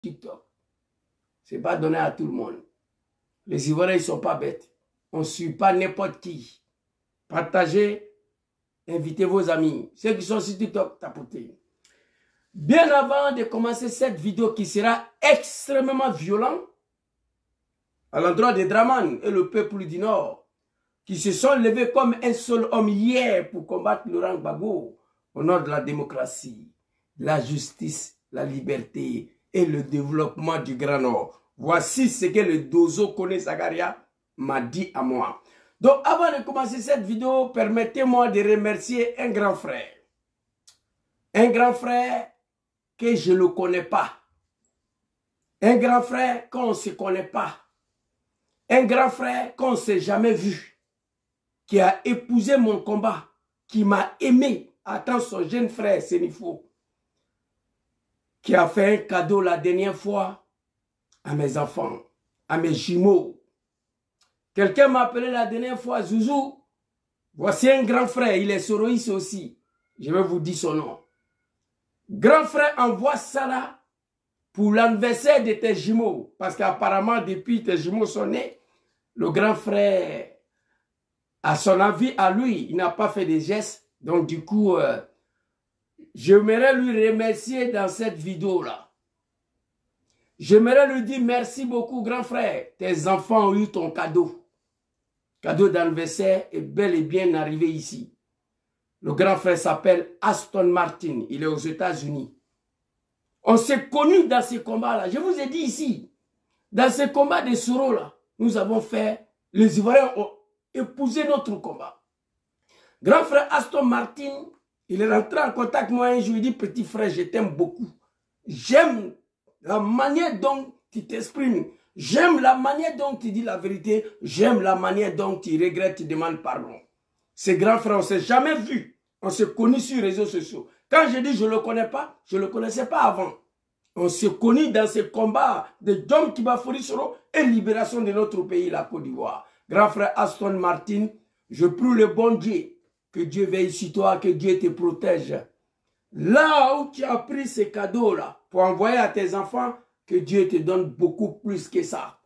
TikTok. Ce n'est pas donné à tout le monde. Les Ivoiriens, ils ne sont pas bêtes. On ne suit pas n'importe qui. Partagez, invitez vos amis. Ceux qui sont sur TikTok, tapotez. Bien avant de commencer cette vidéo qui sera extrêmement violente à l'endroit des Draman et le peuple du Nord, qui se sont levés comme un seul homme hier pour combattre Laurent Gbagbo au nom de la démocratie, la justice, la liberté et le développement du Grand Nord. Voici ce que le Dozo Kone Zakaria m'a dit à moi. Donc avant de commencer cette vidéo, permettez-moi de remercier un grand frère. Un grand frère que je ne connais pas. Un grand frère qu'on ne se connaît pas. Un grand frère qu'on ne s'est jamais vu. Qui a épousé mon combat. Qui m'a aimé. Attends son jeune frère Senifo. Qui a fait un cadeau la dernière fois à mes enfants. À mes jumeaux. Quelqu'un m'a appelé la dernière fois Zouzou. Voici un grand frère. Il est soroïste aussi. Je vais vous dire son nom. Grand frère, envoie ça là pour l'anniversaire de tes jumeaux. Parce qu'apparemment, depuis tes jumeaux sont nés, le grand frère, à son avis, à lui, il n'a pas fait de gestes. Donc du coup, j'aimerais lui remercier dans cette vidéo-là. J'aimerais lui dire merci beaucoup, grand frère. Tes enfants ont eu ton cadeau. Cadeau d'anniversaire est bel et bien arrivé ici. Le grand frère s'appelle Aston Martin. Il est aux États-Unis. On s'est connus dans ces combats-là. Je vous ai dit ici, dans ces combats de Soro-là, nous avons fait, les Ivoiriens ont épousé notre combat. Grand frère Aston Martin, il est rentré en contact avec moi un jour, il dit, petit frère, je t'aime beaucoup. J'aime la manière dont tu t'exprimes. J'aime la manière dont tu dis la vérité. J'aime la manière dont tu regrettes, tu demandes pardon. Ces grands frères, on ne s'est jamais vus. On s'est connus sur les réseaux sociaux. Quand je dis je ne le connais pas, je ne le connaissais pas avant. On s'est connus dans ces combats de Dom Kibafori Soro et libération de notre pays, la Côte d'Ivoire. Grand frère Aston Martin, je prie le bon Dieu, que Dieu veille sur toi, que Dieu te protège. Là où tu as pris ces cadeaux-là pour envoyer à tes enfants, que Dieu te donne beaucoup plus que ça.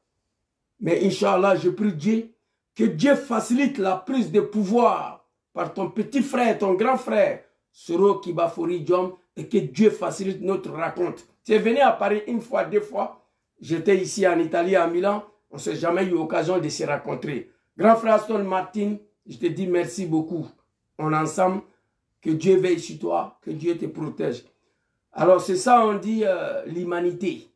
Mais Inch'Allah, je prie Dieu, que Dieu facilite la prise de pouvoir par ton petit frère, ton grand frère, Soro Kibafori Diom, et que Dieu facilite notre raconte. Tu es venu à Paris une fois, deux fois. J'étais ici en Italie, à Milan. On ne s'est jamais eu l'occasion de se rencontrer. Grand frère Aston Martin, je te dis merci beaucoup. On est ensemble. Que Dieu veille sur toi, que Dieu te protège. Alors c'est ça, on dit l'humanité.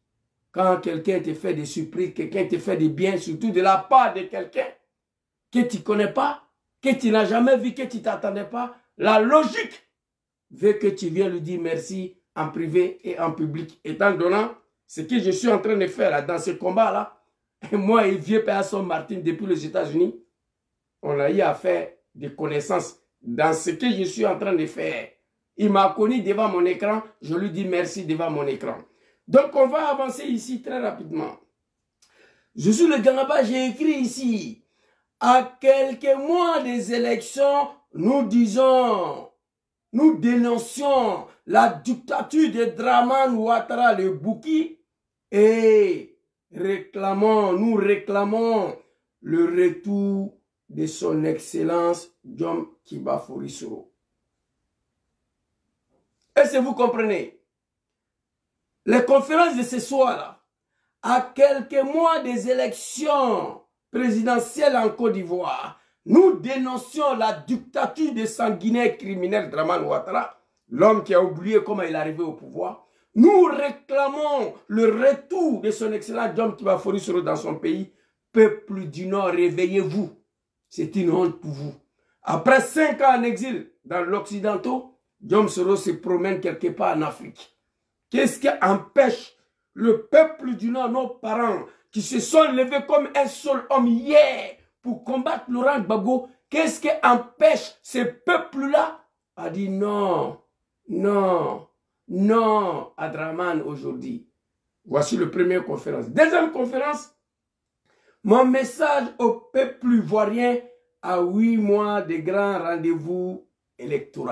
Quand quelqu'un te fait des surprises, quelqu'un te fait des biens, surtout de la part de quelqu'un que tu ne connais pas, que tu n'as jamais vu, que tu ne t'attendais pas, la logique veut que tu viennes lui dire merci en privé et en public. Étant donnant ce que je suis en train de faire là, dans ce combat-là, moi et vieux Père Aston Martin depuis les États-Unis, on a eu à faire des connaissances dans ce que je suis en train de faire. Il m'a connu devant mon écran, je lui dis merci devant mon écran. Donc on va avancer ici très rapidement. Je suis le Gangaba, j'ai écrit ici, à quelques mois des élections, nous disons, nous dénoncions la dictature de Draman Ouattara le Bouki et nous réclamons le retour de son excellence Dom Kibafori Soro. Est-ce que vous comprenez? Les conférences de ce soir-là, à quelques mois des élections présidentielles en Côte d'Ivoire, nous dénoncions la dictature des sanguinaires criminels Draman Ouattara, l'homme qui a oublié comment il est arrivé au pouvoir. Nous réclamons le retour de son excellent Dom Kibafori Soro dans son pays. Peuple du Nord, réveillez-vous. C'est une honte pour vous. Après 5 ans en exil dans l'Occidentaux, Dom Soro se promène quelque part en Afrique. Qu'est-ce qui empêche le peuple du Nord, nos parents, qui se sont levés comme un seul homme hier pour combattre Laurent Gbagbo, qu'est-ce qui empêche ce peuple-là à dire non, non, non à Draman aujourd'hui? Voici la première conférence. Deuxième conférence, mon message au peuple ivoirien à 8 mois de grands rendez-vous électoraux.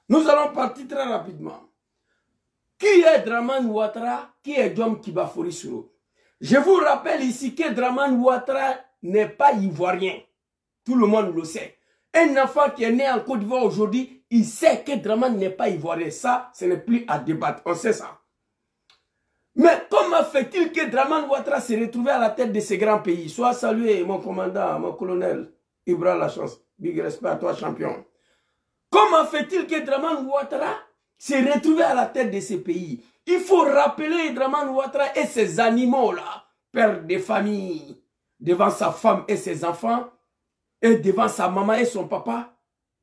Nous allons partir très rapidement. Qui est Draman Ouattara? Qui est Diom Kibafori Soro? Je vous rappelle ici que Draman Ouattara n'est pas ivoirien. Tout le monde le sait. Un enfant qui est né en Côte d'Ivoire aujourd'hui, il sait que Draman n'est pas ivoirien. Ça, ce n'est plus à débattre. On sait ça. Mais comment fait-il que Draman Ouattara s'est retrouvé à la tête de ces grands pays? Sois salué, mon commandant, mon colonel, Ibra Lachance. Big respect à toi, champion. Comment fait-il que Draman Ouattara s'est retrouvé à la tête de ces pays? Il faut rappeler Draman Ouattara et ses animaux-là, père de famille, devant sa femme et ses enfants, et devant sa maman et son papa.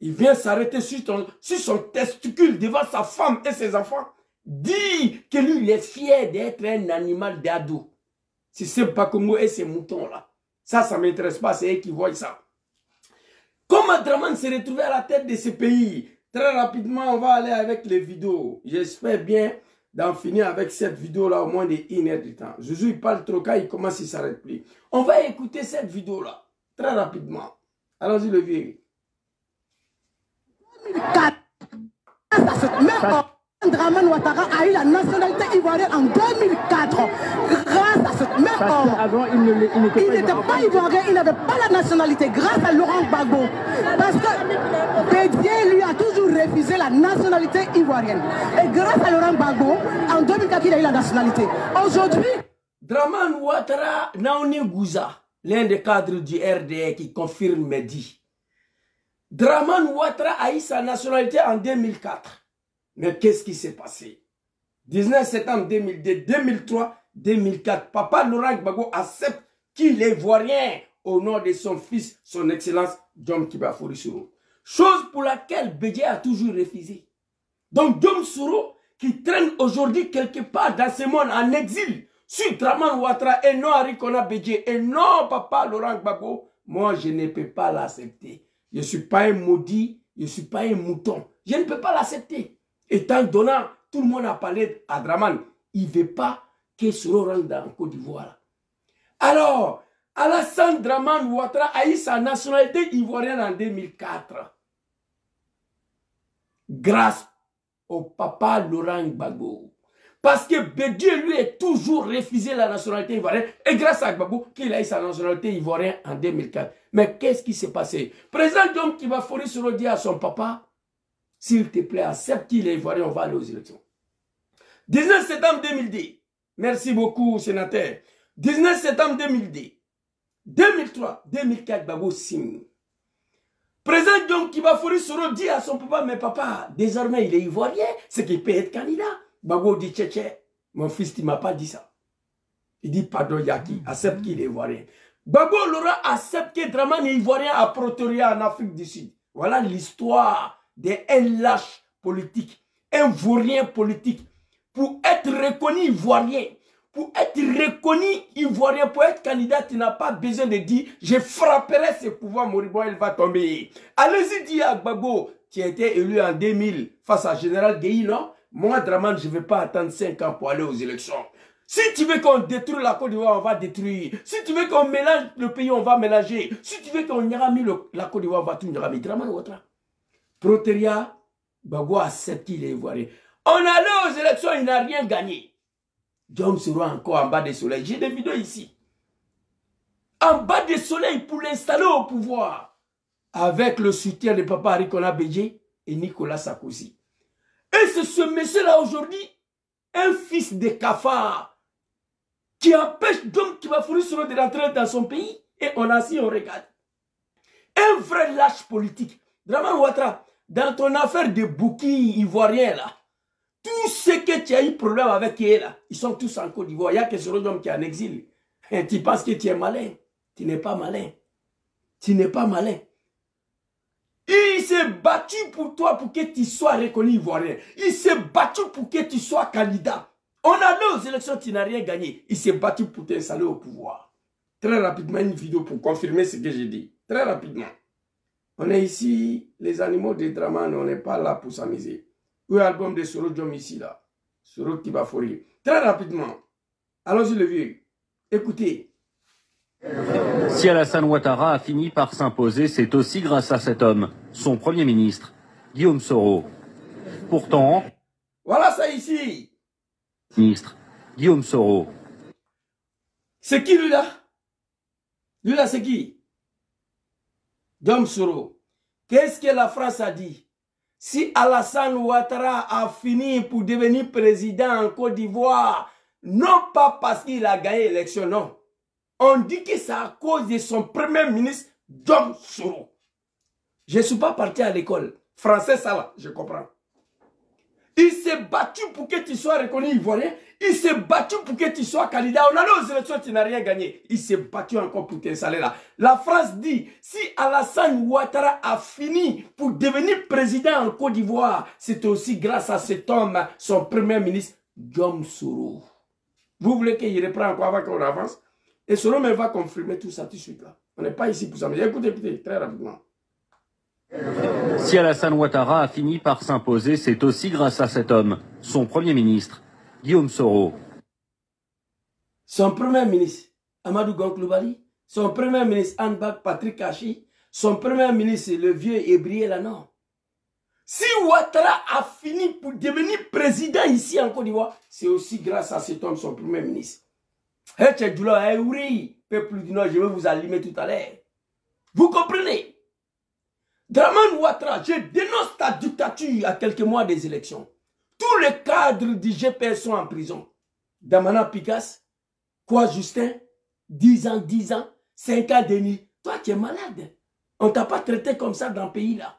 Il vient s'arrêter sur son testicule devant sa femme et ses enfants. Dit que lui, il est fier d'être un animal d'ado. Si c'est pas comme moi et ces moutons-là. Ça ne m'intéresse pas, c'est eux qui voient ça. Comment Draman s'est retrouvé à la tête de ce pays? Très rapidement, on va aller avec les vidéos. J'espère bien d'en finir avec cette vidéo-là au moins de 1 heure de temps. Joujou, il parle trop quand il commence, il s'arrête plus. On va écouter cette vidéo-là, très rapidement. Allons-y, le vieux. 2004, Draman Ouattara a eu la nationalité ivoirienne en 2004. Grâce à ce même homme. Avant, il n'était pas ivoirien, il n'avait pas la nationalité. Grâce à Laurent Gbagbo. Parce que Bédier lui a toujours refusé la nationalité ivoirienne. Et grâce à Laurent Gbagbo, en 2004, il a eu la nationalité. Aujourd'hui, Draman Ouattara, Naouni Gouza, l'un des cadres du RDR qui confirme Mehdi. Draman Ouattara a eu sa nationalité en 2004. Mais qu'est-ce qui s'est passé? 19 septembre 2002, 2003, 2004, Papa Laurent Gbagbo accepte qu'il est ivoirien au nom de son fils, son excellence, Diom Kibafori Soro. Chose pour laquelle Bédié a toujours refusé. Donc Diom Soro, qui traîne aujourd'hui quelque part dans ce monde en exil, sur Draman Ouattara et non Henri Konan Bédié et non Papa Laurent Gbagbo, moi je ne peux pas l'accepter. Je ne suis pas un maudit, je ne suis pas un mouton. Je ne peux pas l'accepter. Étant donnant, tout le monde a parlé à Draman. Il ne veut pas que Soro rentre en Côte d'Ivoire. Alors, Alassane Draman Ouattara a eu sa nationalité ivoirienne en 2004. Grâce au papa Laurent Gbagbo. Parce que Bédié lui a toujours refusé la nationalité ivoirienne. Et grâce à Gbagbo, qu'il a eu sa nationalité ivoirienne en 2004. Mais qu'est-ce qui s'est passé? Président Diom Kibafori Soro dit à son papa, s'il te plaît, accepte qu'il est ivoirien, on va aller aux élections. 19 septembre 2002. Merci beaucoup, sénateur. 19 septembre 2002. 2003, 2004, Gbagbo signe. Président Diom Kibafori Soro dit à son papa, mais papa, désormais il est ivoirien, c'est qu'il peut être candidat. Gbagbo dit, tché, mon fils, tu ne m'as pas dit ça. Il dit, pardon, Yaki, accepte qu'il est ivoirien. Gbagbo Laurent accepte que Draman est ivoirien à Pretoria, en Afrique du Sud. Voilà l'histoire d'un lâche politique, un vaurien politique. Pour être reconnu ivoirien, pour être reconnu ivoirien, pour être candidat, tu n'as pas besoin de dire, je frapperai ce pouvoir moribond, il va tomber. Allez-y dire à Gbagbo, qui a été élu en 2000 face à Général Guéhi, non? Moi, Draman, je ne vais pas attendre 5 ans pour aller aux élections. Si tu veux qu'on détruise la Côte d'Ivoire, on va détruire. Si tu veux qu'on mélange le pays, on va mélanger. Si tu veux qu'on ira mis la Côte d'Ivoire, on va tout ira mis. Draman Ouattara. Pretoria, Gbagbo accepte qu'il est ivoirien. On allait aux élections, il n'a rien gagné. Diom Soro encore en bas du soleil. J'ai des vidéos ici. En bas du soleil pour l'installer au pouvoir. Avec le soutien de papa Henri Konan Bédié et Nicolas Sarkozy. Et c'est ce monsieur-là aujourd'hui, un fils de cafard, qui empêche Diom Kibafori Soro de rentrer dans son pays. Et on assis, on regarde. Un vrai lâche politique. Draman Ouattara, dans ton affaire de bouquins ivoiriens là, tous ceux que tu as eu problème avec eux là, ils sont tous en Côte d'Ivoire. Il n'y a que ce homme qui est en exil. Et tu penses que tu es malin. Tu n'es pas malin. Tu n'es pas malin. Il s'est battu pour toi pour que tu sois reconnu ivoirien. Il s'est battu pour que tu sois candidat. On allait aux élections, tu n'as rien gagné. Il s'est battu pour t'installer au pouvoir. Très rapidement, une vidéo pour confirmer ce que j'ai dit. Très rapidement. On est ici, les animaux de Draman, on n'est pas là pour s'amuser. Où est l'album de Soro Diom ici, là? Soro Kibafori. Très rapidement. Allons-y, le vieux. Écoutez. Si Alassane Ouattara a fini par s'imposer, c'est aussi grâce à cet homme, son Premier ministre, Guillaume Soro. Pourtant... Voilà ça ici. Ministre Guillaume Soro. C'est qui lui là? Lui là c'est qui? Guillaume Soro. Qu'est-ce que la France a dit? Si Alassane Ouattara a fini pour devenir président en Côte d'Ivoire, non pas parce qu'il a gagné l'élection, non. On dit que c'est à cause de son premier ministre, Guillaume Soro. Je ne suis pas parti à l'école. Français, ça va, je comprends. Il s'est battu pour que tu sois reconnu ivoirien. Il s'est battu pour que tu sois candidat. On allait aux élections, tu n'as rien gagné. Il s'est battu encore pour t'installer là. La France dit, si Alassane Ouattara a fini pour devenir président en Côte d'Ivoire, c'est aussi grâce à cet homme, son premier ministre, Guillaume Soro. Vous voulez qu'il reprenne encore avant qu'on avance? Et Soro me va confirmer tout ça tout de suite là. On n'est pas ici pour ça. Mais écoutez, écoutez, très rapidement. Si Alassane Ouattara a fini par s'imposer, c'est aussi grâce à cet homme, son premier ministre, Guillaume Soro. Son premier ministre, Amadou Goncloubali, son premier ministre, Anbak Patrick Kachi, son premier ministre, le vieux Ebrié Lanon. Si Ouattara a fini pour devenir président ici en Côte d'Ivoire, c'est aussi grâce à cet homme, son premier ministre. Peuple du Nord, je vais vous allumer tout à l'heure. Vous comprenez? Dramane Ouattara, je dénonce ta dictature à quelques mois des élections. Tous les cadres du GPS sont en prison. Damana Picasse, quoi Justin, 10 ans, 5 ans de nuit. Toi, tu es malade. On ne t'a pas traité comme ça dans le pays là.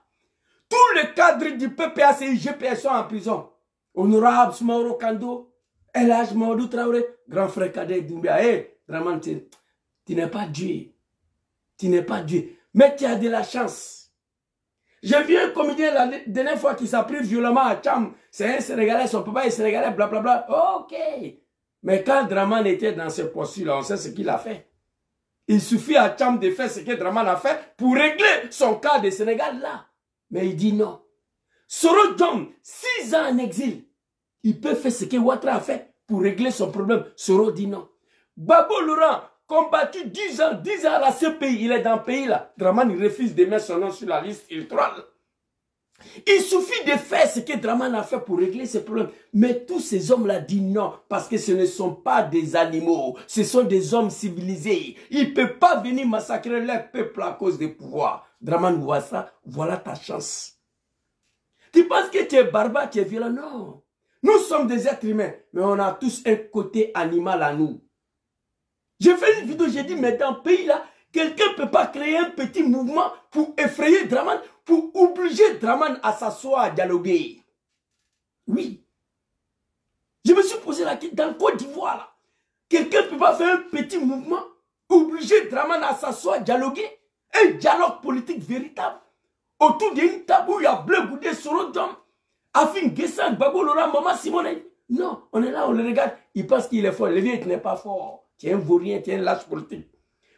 Tous les cadres du PPAC et GPS sont en prison. Honorable Smaoro Kando, Elhaj Mamadou Traoré, grand frère Kader Doumbia. Hé, Dramane, tu n'es pas Dieu. Tu n'es pas Dieu. Mais tu as de la chance. J'ai vu un comédien la dernière fois qui s'est pris violemment à Tcham. C'est un Sénégalais, son papa est Sénégalais, blablabla. Ok. Mais quand Dramane était dans ce poste-là, on sait ce qu'il a fait. Il suffit à Tcham de faire ce que Dramane a fait pour régler son cas de Sénégal là. Mais il dit non. Soro John, 6 ans en exil. Il peut faire ce que Ouattara a fait pour régler son problème. Soro dit non. Babo Laurent, combattu 10 ans à la CPI, il est dans le pays là. Dramane il refuse de mettre son nom sur la liste électorale. Il suffit de faire ce que Dramane a fait pour régler ses problèmes. Mais tous ces hommes-là disent non, parce que ce ne sont pas des animaux, ce sont des hommes civilisés. Ils ne peuvent pas venir massacrer leur peuple à cause des pouvoirs. Dramane Ouattara, voilà ta chance. Tu penses que tu es barbare, tu es violent? Non. Nous sommes des êtres humains, mais on a tous un côté animal à nous. J'ai fait une vidéo, j'ai dit, mais dans le pays là, quelqu'un ne peut pas créer un petit mouvement pour effrayer Dramane, pour obliger Dramane à s'asseoir, à dialoguer. Oui. Je me suis posé la question, dans le Côte d'Ivoire là, quelqu'un ne peut pas faire un petit mouvement, obliger Dramane à s'asseoir, à dialoguer, un dialogue politique véritable, autour d'une table où il y a Bleu Goudé, Soro Dom, Afin Guessan, Babo Laurent, Maman Simone. Non, on est là, on le regarde, il pense qu'il est fort, le vieux n'est pas fort. Tu es un vaurien, tu es un lâche politique.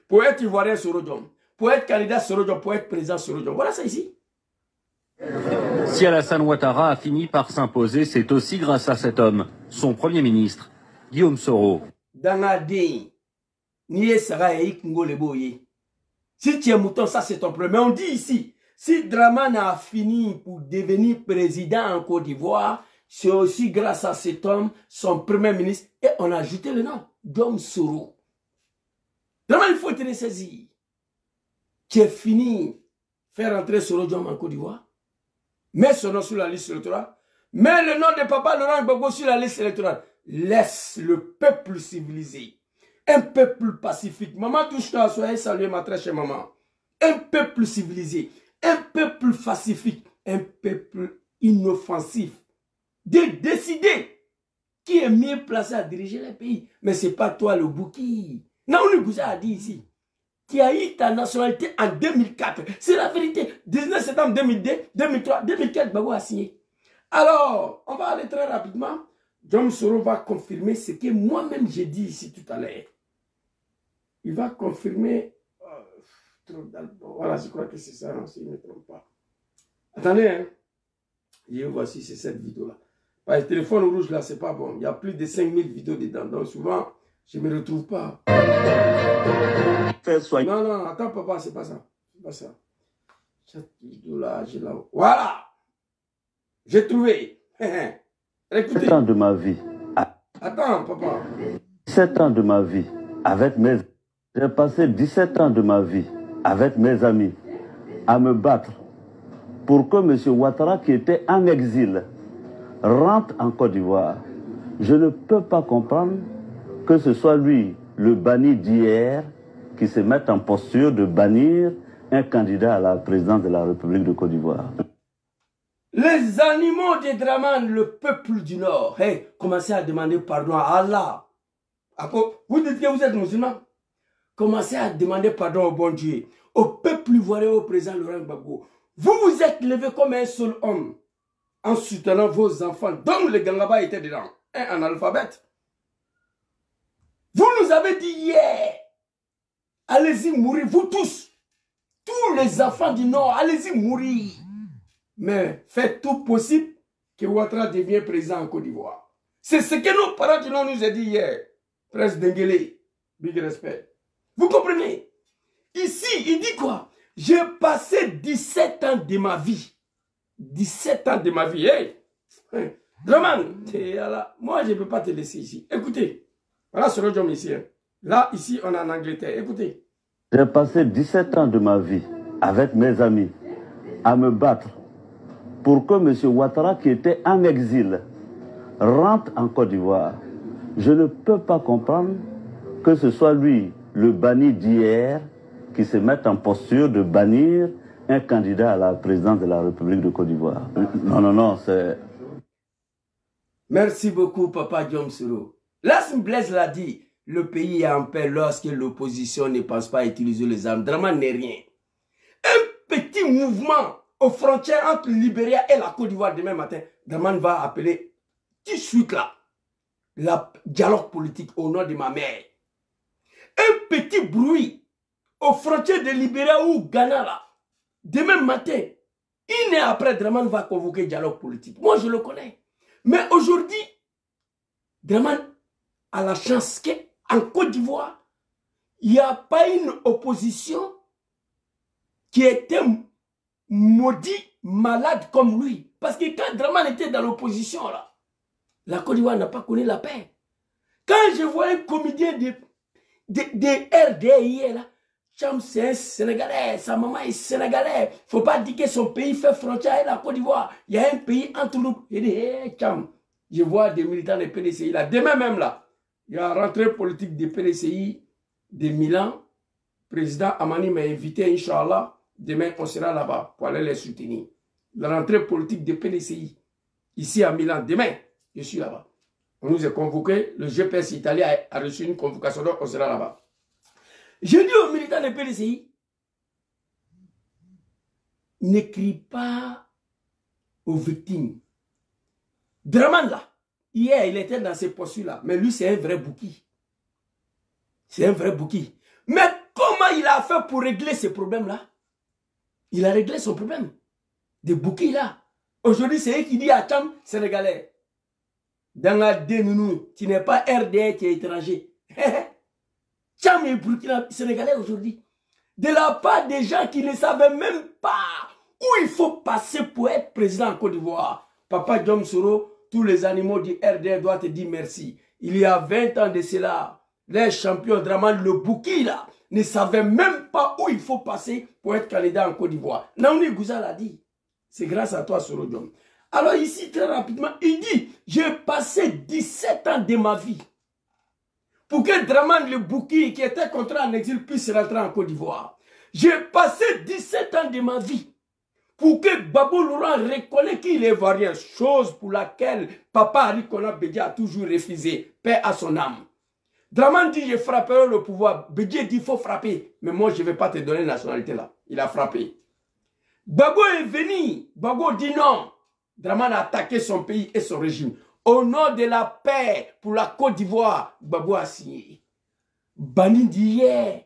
Pour être ivoirien Soro Dom, pour être candidat Soro Dom, pour être président Soro Dom. Voilà ça ici. Si Alassane Ouattara a fini par s'imposer, c'est aussi grâce à cet homme, son premier ministre, Guillaume Soro. Dangadé, Nié Sara et Ngoleboye. Si tu es mouton, ça c'est ton problème. Mais on dit ici, si Dramane a fini pour devenir président en Côte d'Ivoire, c'est aussi grâce à cet homme, son premier ministre, et on a ajouté le nom, Guillaume Soro. Dramane, il faut te ressaisir. Tu es fini, faire entrer Soro Diom en Côte d'Ivoire, mets son nom sur la liste électorale, mets le nom de Papa Laurent Gbagbo sur la liste électorale. Laisse le peuple civilisé, un peuple pacifique. Maman touche-toi, soyez saluée, ma très chère maman. Un peuple civilisé, un peuple pacifique, un peuple inoffensif. De décider qui est mieux placé à diriger le pays. Mais ce n'est pas toi le bouki. Naouni Gouza a dit ici, qui a eu ta nationalité en 2004. C'est la vérité. 19 septembre 2002, 2003, 2004, Gbagbo a signé. Alors, on va aller très rapidement. Guillaume Soro va confirmer ce que moi-même j'ai dit ici tout à l'heure. Il va confirmer... voilà, je crois que c'est ça, non, si je ne me trompe pas. Attendez, hein. Et voici, c'est cette vidéo-là. Le téléphone rouge, là, c'est pas bon. Il y a plus de 5000 vidéos dedans. Donc, souvent, je ne me retrouve pas. Non, non, attends, papa, c'est pas ça. C'est pas ça. Cette vidéo-là, j'ai là. Voilà! J'ai trouvé. Écoutez. Temps de ma vie. Attends, papa. 17 ans de ma vie avec mes... J'ai passé 17 ans de ma vie avec mes amis à me battre pour que M. Ouattara, qui était en exil, rentre en Côte d'Ivoire. Je ne peux pas comprendre que ce soit lui, le banni d'hier, qui se mette en posture de bannir un candidat à la présidence de la République de Côte d'Ivoire. Les animaux des Draman, le peuple du Nord, hey, commencez à demander pardon à Allah. Vous dites que vous êtes musulman. Commencez à demander pardon au bon Dieu, au peuple ivoirien, au président Laurent Gbagbo. Vous vous êtes levé comme un seul homme en soutenant vos enfants, dont le Gangaba était dedans, un analphabète. Vous nous avez dit hier, allez-y mourir, vous tous les enfants du Nord, allez-y mourir. Mais faites tout possible que Ouattara devienne président en Côte d'Ivoire. C'est ce que nos parents du Nord nous ont dit hier. Prince Denguele, big respect. Vous comprenez? Ici, il dit quoi? J'ai passé 17 ans de ma vie. 17 ans de ma vie. Hey! Draman, moi je ne peux pas te laisser ici. Écoutez, voilà ce que ici. Là, ici, on est en Angleterre. Écoutez. J'ai passé 17 ans de ma vie avec mes amis à me battre pour que M. Ouattara, qui était en exil, rentre en Côte d'Ivoire. Je ne peux pas comprendre que ce soit lui, le banni d'hier, qui se mette en posture de bannir un candidat à la présidence de la République de Côte d'Ivoire. Non, c'est... Merci beaucoup, Papa Diom Soro. Las Blaise l'a dit, le pays est en paix lorsque l'opposition ne pense pas utiliser les armes. Draman n'est rien. Un petit mouvement aux frontières entre le Libéria et la Côte d'Ivoire demain matin, Draman va appeler tout de suite là, la dialogue politique au nom de ma mère. Un petit bruit aux frontières de Libéria ou Ghana là, demain matin, une heure après, Draman va convoquer dialogue politique. Moi, je le connais. Mais aujourd'hui, Draman a la chance qu'en Côte d'Ivoire, il n'y a pas une opposition qui était maudit, malade comme lui. Parce que quand Draman était dans l'opposition, là, la Côte d'Ivoire n'a pas connu la paix. Quand je vois un comédien de RDI, là, Cham, c'est un Sénégalais, sa maman est Sénégalais. Il ne faut pas dire que son pays fait frontière avec la Côte d'Ivoire. Il y a un pays entre nous. Il dit, hey, Cham, je vois des militants de PDCI là. Demain même là, il y a une rentrée politique de PDCI de Milan. Président Amani m'a invité, Inch'Allah. Demain, on sera là-bas pour aller les soutenir. La rentrée politique de PDCI, ici à Milan. Demain, je suis là-bas. On nous a convoqué. Le GPS italien a reçu une convocation, donc on sera là-bas. Je dis aux militants de PDCI, n'écris pas aux victimes. Draman là, hier il était dans ces postures-là, mais lui c'est un vrai bouki. C'est un vrai bouki. Mais comment il a fait pour régler ces problèmes-là? Il a réglé son problème. Des bouquets là. Aujourd'hui c'est eux qui disent à Cham, Sénégalais. Dans la dénounou, tu n'es pas RDA, tu es étranger. Cham est Burkina Sénégalais aujourd'hui. De la part des gens qui ne savaient même pas où il faut passer pour être président en Côte d'Ivoire. Papa Diom Soro, tous les animaux du RDA doivent te dire merci. Il y a 20 ans de cela, les champions Draman, le Bouki là, ne savaient même pas où il faut passer pour être candidat en Côte d'Ivoire. Naouni Gouza l'a dit. C'est grâce à toi, Soro Diom. Alors ici, très rapidement, il dit, j'ai passé 17 ans de ma vie pour que Draman le Bouki, qui était contraint en exil, puisse rentrer en Côte d'Ivoire. J'ai passé 17 ans de ma vie pour que Babou Laurent reconnaisse qu'il est ivoirien, chose pour laquelle Papa Ari Kona Bédia a toujours refusé, paix à son âme. Draman dit, je frapperai le pouvoir. Bédia dit, il faut frapper. Mais moi, je ne vais pas te donner la nationalité là. Il a frappé. Babou est venu. Babou dit non. Draman a attaqué son pays et son régime. Au nom de la paix pour la Côte d'Ivoire, Babou a signé. Bani d'hier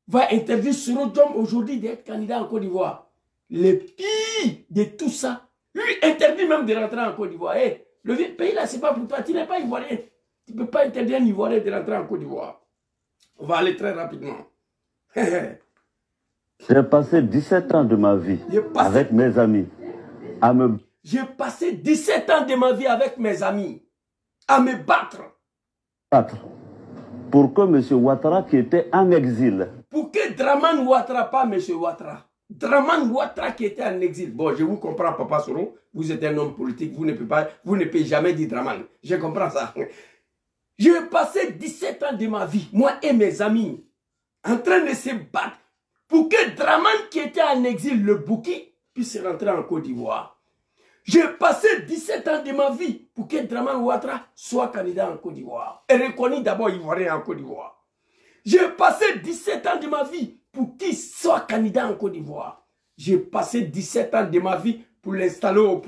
va interdire Soro Diom aujourd'hui d'être candidat en Côte d'Ivoire. Le pire de tout ça, lui interdit même de rentrer en Côte d'Ivoire. Hey, le pays là, c'est pas pour toi, tu n'es pas ivoirien. Tu ne peux pas interdire un Ivoirien de rentrer en Côte d'Ivoire. On va aller très rapidement. J'ai passé 17 ans de ma vie avec mes amis à me... J'ai passé 17 ans de ma vie avec mes amis à me battre. Pour que M. Ouattara, qui était en exil. Pour que Dramane Ouattara, pas M. Ouattara. Dramane Ouattara qui était en exil. Bon, je vous comprends, Papa Soro. Vous êtes un homme politique. Vous ne pouvez jamais dire Dramane. Je comprends ça. J'ai passé 17 ans de ma vie, moi et mes amis, en train de se battre pour que Dramane, qui était en exil, le Bouki, puisse rentrer en Côte d'Ivoire. J'ai passé 17 ans de ma vie pour que Dramane Ouattara soit candidat en Côte d'Ivoire et reconnu d'abord ivoirien en Côte d'Ivoire. J'ai passé 17 ans de ma vie pour qu'il soit candidat en Côte d'Ivoire. J'ai passé 17 ans de ma vie pour l'installer au pouvoir.